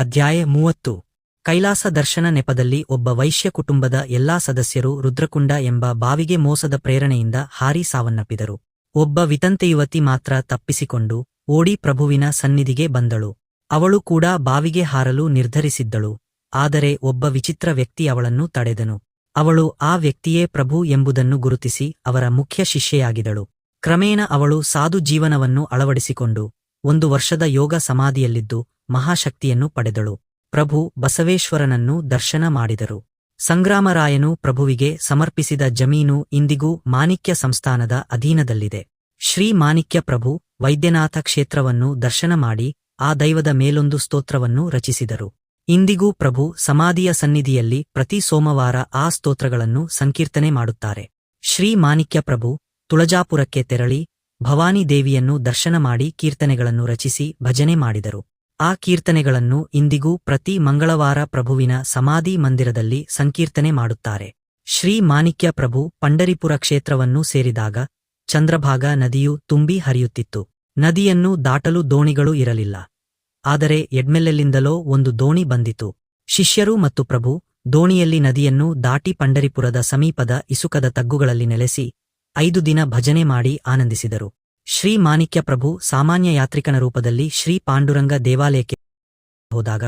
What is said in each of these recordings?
ಅಧ್ಯಾಯ 30 ಕೈಲಾಸ ದರ್ಶನ ನೆಪದಲ್ಲಿ ಒಬ್ಬ ವೈಶ್ಯ ಕುಟುಂಬದ ಎಲ್ಲಾ ಸದಸ್ಯರು ರುದ್ರಕುಂಡ ಎಂಬ ಬಾವಿಗೆ ಮೋಸದ ಪ್ರೇರಣೆಯಿಂದ ಹಾರಿ ಸಾವನ್ನಪ್ಪಿದರು. ಒಬ್ಬ ವಿತಂತೆ ಯುವತಿ ಮಾತ್ರ ತಪ್ಪಿಸಿಕೊಂಡು ಓಡಿ ಪ್ರಭುವಿನ ಸನ್ನಿಧಿಗೆ ಬಂದಳು. ಅವಳು ಕೂಡ ಬಾವಿಗೆ ಹಾರಲು ನಿರ್ಧರಿಸಿದ್ದಳು. ಆದರೆ ಒಬ್ಬ ವಿಚಿತ್ರ ವ್ಯಕ್ತಿ ಅವಳನ್ನು ತಡೆದನು. ಅವಳು ಆ ವ್ಯಕ್ತಿಯೇ ಪ್ರಭು ಎಂಬುದನ್ನು ಗುರುತಿಸಿ ಅವರ ಮುಖ್ಯ ಶಿಷ್ಯೆಯಾಗಿದಳು. ಕ್ರಮೇಣ ಅವಳು ಸಾಧು ಜೀವನವನ್ನು ಅಳವಡಿಸಿಕೊಂಡು 1 ವರ್ಷದ ಯೋಗ ಸಮಾಧಿಯಲ್ಲಿದ್ದು ಮಹಾಶಕ್ತಿಯನ್ನು ಪಡೆದಳು. ಪ್ರಭು ಬಸವೇಶ್ವರನನ್ನು ದರ್ಶನ ಮಾಡಿದರು. ಸಂಗ್ರಾಮರಾಯನು ಪ್ರಭುವಿಗೆ ಸಮರ್ಪಿಸಿದ ಜಮೀನು ಇಂದಿಗೂ ಮಾಣಿಕ್ಯ ಸಂಸ್ಥಾನದ ಅಧೀನದಲ್ಲಿದೆ. ಶ್ರೀ ಮಾಣಿಕ್ಯ ಪ್ರಭು ವೈದ್ಯನಾಥ ಕ್ಷೇತ್ರವನ್ನು ದರ್ಶನ ಮಾಡಿ ಆ ದೈವದ ಮೇಲೊಂದು ಸ್ತೋತ್ರವನ್ನು ರಚಿಸಿದರು. ಇಂದಿಗೂ ಪ್ರಭು ಸಮಾಧಿಯ ಸನ್ನಿಧಿಯಲ್ಲಿ ಪ್ರತಿ ಸೋಮವಾರ ಆ ಸ್ತೋತ್ರಗಳನ್ನು ಸಂಕೀರ್ತನೆ ಮಾಡುತ್ತಾರೆ. ಶ್ರೀ ಮಾಣಿಕ್ಯ ಪ್ರಭು ತುಳಜಾಪುರಕ್ಕೆ ತೆರಳಿ ಭವಾನಿ ದೇವಿಯನ್ನು ದರ್ಶನ ಮಾಡಿ ಕೀರ್ತನೆಗಳನ್ನು ರಚಿಸಿ ಭಜನೆ ಮಾಡಿದರು. ಆ ಕೀರ್ತನೆಗಳನ್ನು ಇಂದಿಗೂ ಪ್ರತಿ ಮಂಗಳವಾರ ಪ್ರಭುವಿನ ಸಮಾಧಿ ಮಂದಿರದಲ್ಲಿ ಸಂಕೀರ್ತನೆ ಮಾಡುತ್ತಾರೆ. ಶ್ರೀ ಮಾಣಿಕ್ಯ ಪ್ರಭು ಪಂಡರಿಪುರ ಕ್ಷೇತ್ರವನ್ನು ಸೇರಿದಾಗ ಚಂದ್ರಭಾಗಾ ನದಿಯು ತುಂಬಿ ಹರಿಯುತ್ತಿತ್ತು. ನದಿಯನ್ನು ದಾಟಲು ದೋಣಿಗಳು ಇರಲಿಲ್ಲ. ಆದರೆ ಎಡ್ಮೆಲ್ಲೆಲ್ಲಿಂದಲೋ ಒಂದು ದೋಣಿ ಬಂದಿತು. ಶಿಷ್ಯರು ಮತ್ತು ಪ್ರಭು ದೋಣಿಯಲ್ಲಿ ನದಿಯನ್ನು ದಾಟಿ ಪಂಡರಿಪುರದ ಸಮೀಪದ ಇಸುಕದ ತಗ್ಗುಗಳಲ್ಲಿ ನೆಲೆಸಿ 5 ದಿನ ಭಜನೆ ಮಾಡಿ ಆನಂದಿಸಿದರು. ಶ್ರೀ ಮಾಣಿಕ್ಯ ಪ್ರಭು ಸಾಮಾನ್ಯ ಯಾತ್ರಿಕನ ರೂಪದಲ್ಲಿ ಶ್ರೀ ಪಾಂಡುರಂಗ ದೇವಾಲಯಕ್ಕೆ ಹೋದಾಗ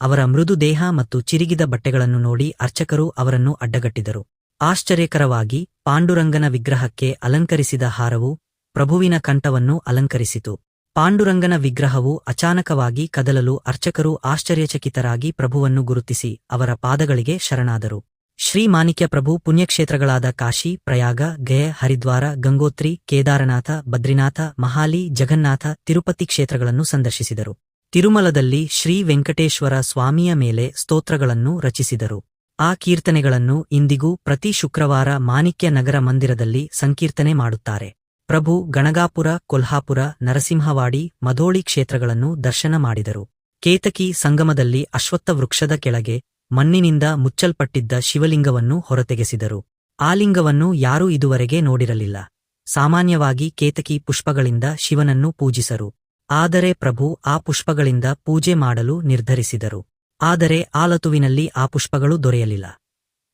ಅವರ ಮೃದು ದೇಹ ಮತ್ತು ಚಿರಿಗಿದ ಬಟ್ಟೆಗಳನ್ನು ನೋಡಿ ಅರ್ಚಕರು ಅವರನ್ನು ಅಡ್ಡಗಟ್ಟಿದರು. ಆಶ್ಚರ್ಯಕರವಾಗಿ ಪಾಂಡುರಂಗನ ವಿಗ್ರಹಕ್ಕೆ ಅಲಂಕರಿಸಿದ ಹಾರವು ಪ್ರಭುವಿನ ಕಂಠವನ್ನು ಅಲಂಕರಿಸಿತು. ಪಾಂಡುರಂಗನ ವಿಗ್ರಹವು ಅಚಾನಕವಾಗಿ ಕದಲಲು ಅರ್ಚಕರು ಆಶ್ಚರ್ಯಚಕಿತರಾಗಿ ಪ್ರಭುವನ್ನು ಗುರುತಿಸಿ ಅವರ ಪಾದಗಳಿಗೆ ಶರಣಾದರು. ಶ್ರೀ ಮಾಣಿಕ್ಯ ಪ್ರಭು ಪುಣ್ಯಕ್ಷೇತ್ರಗಳಾದ ಕಾಶಿ, ಪ್ರಯಾಗ, ಗಯಾ, ಹರಿದ್ವಾರ, ಗಂಗೋತ್ರಿ, ಕೇದಾರನಾಥ, ಬದ್ರಿನಾಥ, ಮಹಾಲಿ, ಜಗನ್ನಾಥ, ತಿರುಪತಿ ಕ್ಷೇತ್ರಗಳನ್ನು ಸಂದರ್ಶಿಸಿದರು. ತಿರುಮಲದಲ್ಲಿ ಶ್ರೀ ವೆಂಕಟೇಶ್ವರ ಸ್ವಾಮಿಯ ಮೇಲೆ ಸ್ತೋತ್ರಗಳನ್ನು ರಚಿಸಿದರು. ಆ ಕೀರ್ತನೆಗಳನ್ನು ಇಂದಿಗೂ ಪ್ರತಿ ಶುಕ್ರವಾರ ಮಾಣಿಕ್ಯ ನಗರ ಮಂದಿರದಲ್ಲಿ ಸಂಕೀರ್ತನೆ ಮಾಡುತ್ತಾರೆ. ಪ್ರಭು ಗಣಗಾಪುರ, ಕೊಲ್ಹಾಪುರ, ನರಸಿಂಹವಾಡಿ, ಮಧೋಳಿ ಕ್ಷೇತ್ರಗಳನ್ನು ದರ್ಶನ ಮಾಡಿದರು. ಕೇತಕಿ ಸಂಗಮದಲ್ಲಿ ಅಶ್ವತ್ಥ ವೃಕ್ಷದ ಕೆಳಗೆ ಮಣ್ಣಿನಿಂದ ಮುಚ್ಚಲ್ಪಟ್ಟಿದ್ದ ಶಿವಲಿಂಗವನ್ನು ಹೊರತೆಗೆಸಿದರು. ಆ ಲಿಂಗವನ್ನು ಯಾರೂ ಇದುವರೆಗೆ ನೋಡಿರಲಿಲ್ಲ. ಸಾಮಾನ್ಯವಾಗಿ ಕೇತಕಿ ಪುಷ್ಪಗಳಿಂದ ಶಿವನನ್ನು ಪೂಜಿಸರು. ಆದರೆ ಪ್ರಭು ಆ ಪುಷ್ಪಗಳಿಂದ ಪೂಜೆ ಮಾಡಲು ನಿರ್ಧರಿಸಿದರು. ಆದರೆ ಆ ಲತುವಿನಲ್ಲಿ ಆ ಪುಷ್ಪಗಳು ದೊರೆಯಲಿಲ್ಲ.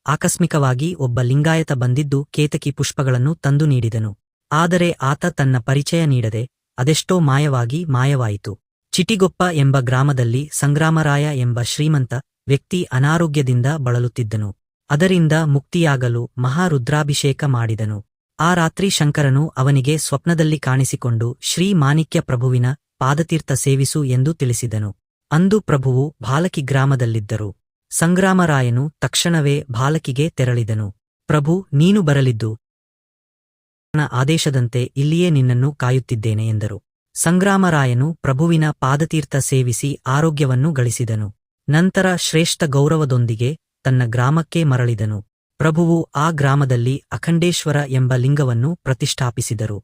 ಆಕಸ್ಮಿಕವಾಗಿ ಒಬ್ಬ ಲಿಂಗಾಯತ ಬಂದಿದ್ದು ಕೇತಕಿ ಪುಷ್ಪಗಳನ್ನು ತಂದು ನೀಡಿದನು. ಆದರೆ ಆತ ತನ್ನ ಪರಿಚಯ ನೀಡದೆ ಅದೆಷ್ಟೋ ಮಾಯವಾಯಿತು. ಚಿಟಿಗೊಪ್ಪ ಎಂಬ ಗ್ರಾಮದಲ್ಲಿ ಸಂಗ್ರಾಮರಾಯ ಎಂಬ ಶ್ರೀಮಂತ ವ್ಯಕ್ತಿ ಅನಾರೋಗ್ಯದಿಂದ ಬಳಲುತ್ತಿದ್ದನು. ಅದರಿಂದ ಮುಕ್ತಿಯಾಗಲು ಮಹಾರುದ್ರಾಭಿಷೇಕ ಮಾಡಿದನು. ಆ ರಾತ್ರಿ ಶಂಕರನು ಅವನಿಗೆ ಸ್ವಪ್ನದಲ್ಲಿ ಕಾಣಿಸಿಕೊಂಡು ಶ್ರೀ ಮಾಣಿಕ್ಯ ಪ್ರಭುವಿನ ಪಾದತೀರ್ಥ ಸೇವಿಸು ಎಂದು ತಿಳಿಸಿದನು. ಅಂದು ಪ್ರಭುವು ಭಾಲಕಿ ಗ್ರಾಮದಲ್ಲಿದ್ದರು. ಸಂಗ್ರಾಮರಾಯನು ತಕ್ಷಣವೇ ಭಾಲಕಿಗೆ ತೆರಳಿದನು. ಪ್ರಭು, ನೀನು ಬರಲಿದ್ದು ನನ್ನ ಆದೇಶದಂತೆ ಇಲ್ಲಿಯೇ ನಿನ್ನನ್ನು ಕಾಯುತ್ತಿದ್ದೇನೆ ಎಂದರು. ಸಂಗ್ರಾಮರಾಯನು ಪ್ರಭುವಿನ ಪಾದತೀರ್ಥ ಸೇವಿಸಿ ಆರೋಗ್ಯವನ್ನು ಗಳಿಸಿದನು. ನಂತರ ಶ್ರೇಷ್ಠ ಗೌರವದೊಂದಿಗೆ ತನ್ನ ಗ್ರಾಮಕ್ಕೆ ಮರಳಿದನು. ಪ್ರಭುವು ಆ ಗ್ರಾಮದಲ್ಲಿ ಅಖಂಡೇಶ್ವರ ಎಂಬ ಲಿಂಗವನ್ನು ಪ್ರತಿಷ್ಠಾಪಿಸಿದರು.